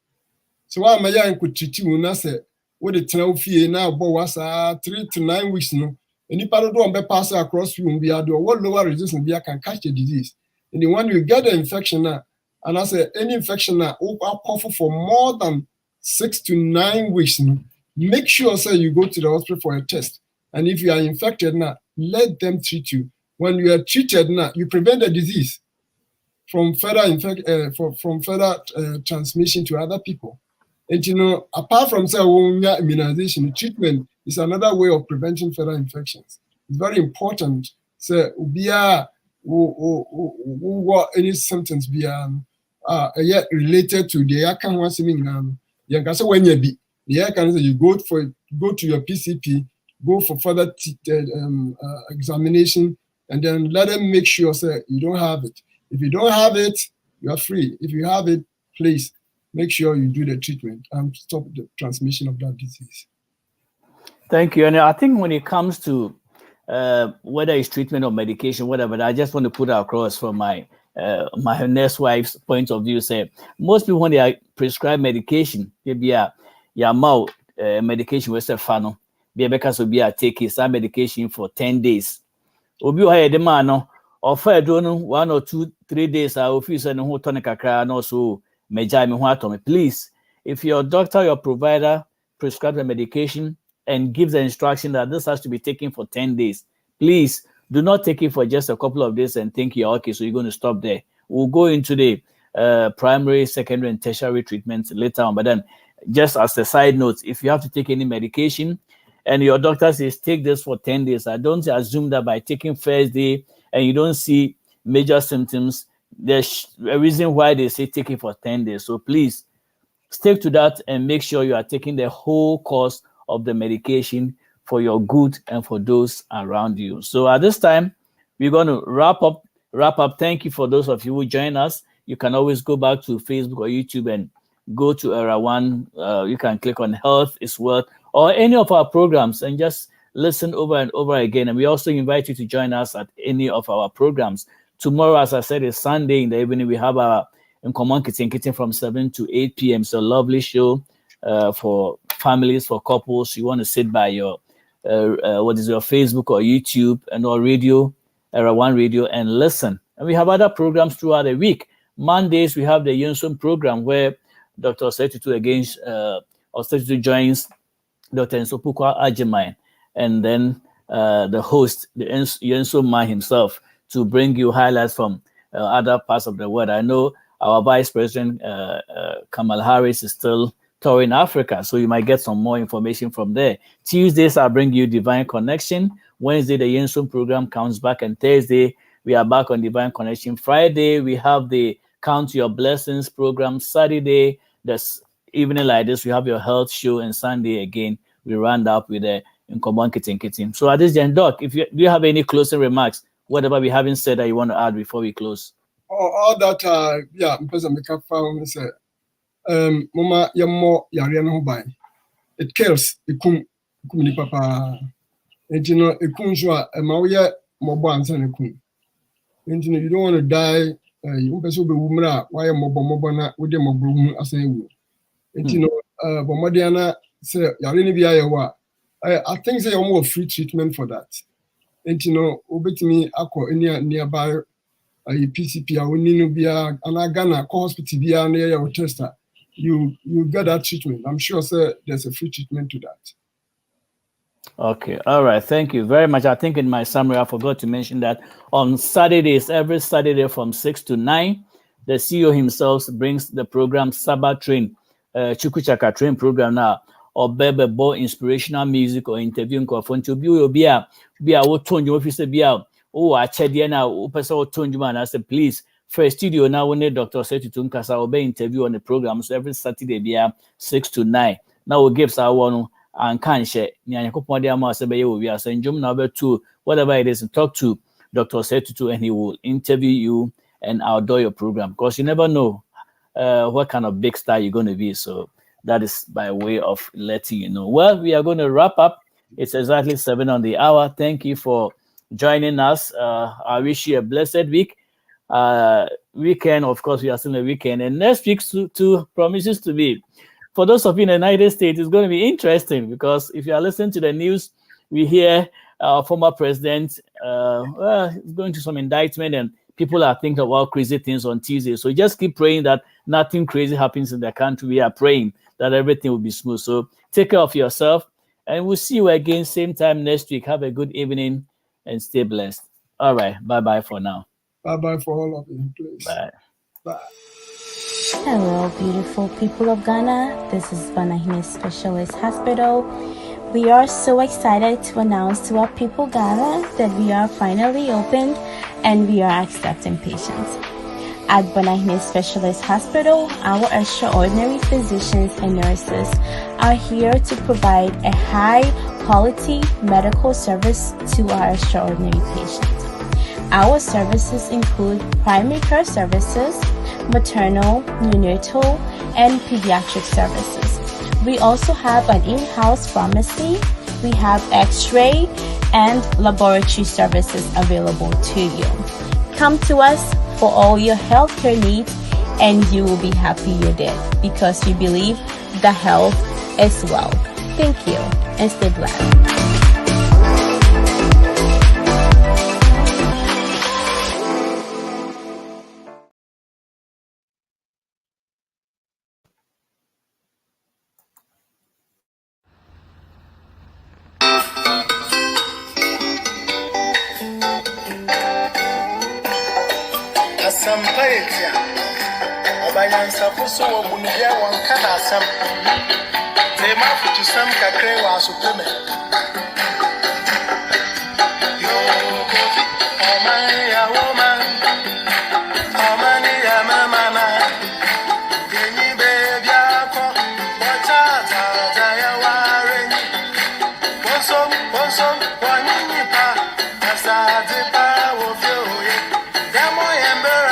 so wa ma yan ko treat mu na say we dey tena fie na bo wasa 3 to 9 weeks no any part do be pass across you be ado what lower resistance be can catch the disease and then when you get the infection now and I say any infection now for more than 6 to 9 weeks no, make sure say you go to the hospital for a test. And if you are infected now, let them treat you. When you are treated now, you prevent the disease from further transmission to other people. And apart from say immunization, treatment is another way of preventing further infections. It's very important. Say any symptoms be related to the when you be you go to your PCP, go for further examination, and then let them make sure say you don't have it. If you don't have it, you are free. If you have it, please make sure you do the treatment and stop the transmission of that disease. Thank you. And I think when it comes to whether it's treatment or medication, whatever, I just want to put across from my nurse wife's point of view. Say most people when they are prescribed medication, maybe medication was a funnel. Be because we are taking some medication for 10 days. Obi o the man or for 1 or 2, 3 days. I will feel no who tonic and also majai me what please. If your doctor, your provider prescribes the medication and gives the instruction that this has to be taken for 10 days, please do not take it for just a couple of days and think you're okay, so you're going to stop there. We'll go into the primary, secondary, and tertiary treatments later on. But then, just as a side note, if you have to take any medication and your doctor says take this for 10 days, I don't assume that by taking first day and you don't see major symptoms, there's a reason why they say take it for 10 days. So please stick to that and make sure you are taking the whole course of the medication for your good and for those around you. So at this time, we're going to wrap up. Thank you for those of you who join us. You can always go back to Facebook or YouTube and go to Era One. You can click on Health is Wealth or any of our programs and just listen over and over again. And we also invite you to join us at any of our programs. Tomorrow, as I said, is Sunday in the evening. We have our Nkomo Kitchen from 7 to 8 p.m. It's a lovely show for families, for couples. You want to sit by your your Facebook or YouTube and or radio, Era One Radio, and listen. And we have other programs throughout the week. Mondays, we have the Yunsun program where Dr. Setutu joins Dr. Opoku Agyemang, and then the host, the Yunsun man himself, to bring you highlights from other parts of the world. I know our Vice President, Kamala Harris, is still touring Africa, so you might get some more information from there. Tuesdays, I'll bring you Divine Connection. Wednesday, the Yunsun program comes back, and Thursday, we are back on Divine Connection. Friday, we have the Count Your Blessings program. Saturday, this evening like this, we have your health show, and Sunday again, we round up with the Nkomo Kitchen. So at this end, Doc, do you have any closing remarks, whatever we haven't said that you want to add before we close? All that, yeah, because I'm a found say, Mama, Yamo, Yarian Hobai. It kills, Kumini Papa, and you know, a Kunjua, a Mauya, Mobans and a Kun. And you don't want to die, you also be woman, why a Mobana with them of as a woman. And you know, Bomadiana say, Yarini Biawa. I think they are more free treatment for that. And you know, obey me, Aqua, nearby. PCP, and I Ghana hospital near your tester. You get that treatment. I'm sure, sir, there's a free treatment to that. Okay, all right. Thank you very much. I think in my summary, I forgot to mention that on Saturdays, every Saturday from 6 to 9, the CEO himself brings the program Sabbath Train, Chukuchaka Train program now, or Bebe Bo inspirational music or interviewing to be what tone you officer be out. Oh, I checked the now. Person told you, man. I said, please, for a studio now. When the doctor said to Tunkasa, will be interview on the program. So every Saturday, be 6 to 9. Now we give our one and can't share. We are saying, Jum number 2, whatever it is, and talk to Dr. Setutu, and he will interview you and outdoor your program. Because you never know what kind of big star you're going to be. So that is by way of letting you know. Well, we are going to wrap up. It's exactly 7 on the hour. Thank you for joining us. I wish you a blessed week. Weekend, of course, we are still in the weekend. And next week too promises to be, for those of you in the United States, it's going to be interesting because if you are listening to the news, we hear our former president is going to some indictment and people are thinking about crazy things on Tuesday. So just keep praying that nothing crazy happens in the country. We are praying that everything will be smooth. So take care of yourself and we'll see you again same time next week. Have a good evening and stay blessed. All right. Bye-bye for now. Bye-bye for all of you, please. Bye. Bye. Hello, beautiful people of Ghana. This is Vanahine Specialist Hospital. We are so excited to announce to our people Ghana that we are finally opened and we are accepting patients. At Vanahine Specialist Hospital, our extraordinary physicians and nurses are here to provide a high-quality medical service to our extraordinary patients. Our services include primary care services, maternal, neonatal, and pediatric services. We also have an in-house pharmacy. We have x-ray and laboratory services available to you. Come to us for all your healthcare needs and you will be happy you did because we believe the health is wealth. Thank you and stay blessed. Sampatia Bayansa Pusso, Munia, one can some. They might put you some cacre or supplement. Yo, oh my woman, oh money, mamma, Denny baby, watch out, I warring. Once, one in your pa, as I did power of you. Demo ember,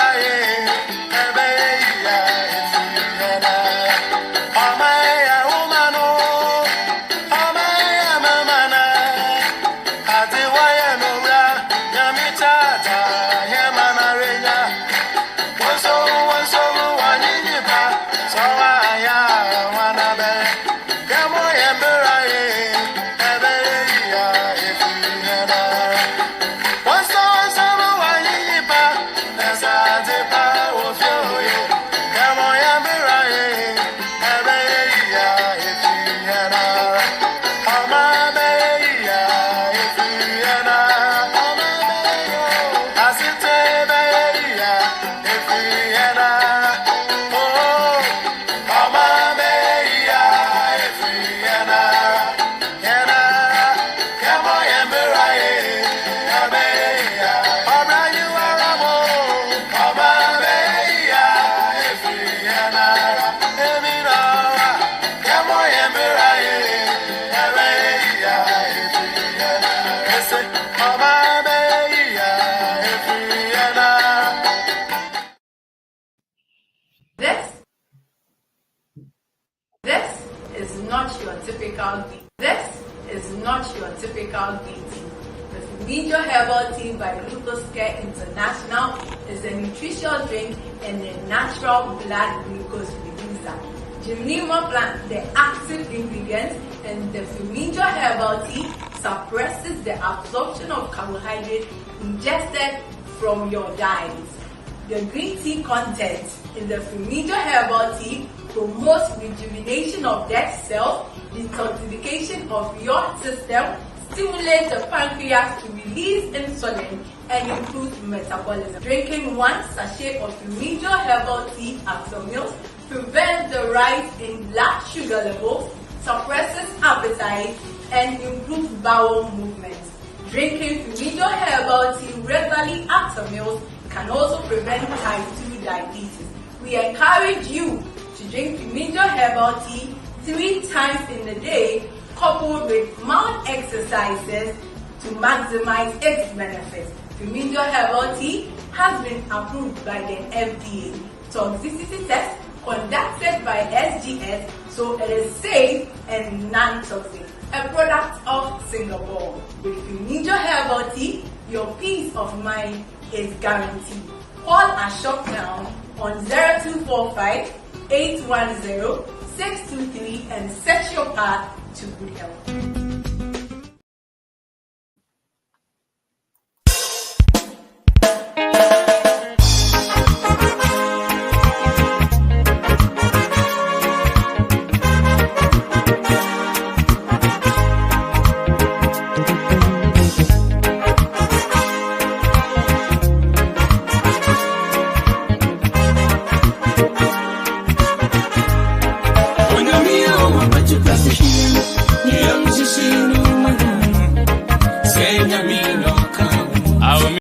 typical greeting. The Fumijo Herbal Tea by Glucose Care International is a nutritious drink and a natural blood glucose reducer. Gymnema plant, the active ingredients in the Fumijo Herbal Tea, suppresses the absorption of carbohydrates ingested from your diet. The green tea content in the Fumijo Herbal Tea promotes rejuvenation of dead cells, detoxification of your system, stimulates the pancreas to release insulin, and improves metabolism. Drinking 1 sachet of Fumijo Herbal Tea after meals prevents the rise in blood sugar levels, suppresses appetite, and improves bowel movements. Drinking Fumijo Herbal Tea regularly after meals can also prevent type 2 diabetes. We encourage you to drink Fumijo Herbal Tea 3 times in a day, coupled with mild exercises to maximize its benefits. Fumijo Herbal Tea has been approved by the FDA. Toxicity test conducted by SGS, so it is safe and non-toxic. A product of Singapore. With Fumijo Herbal Tea, your peace of mind is guaranteed. Call our shop now on 0245 810 623 and set your path to good health.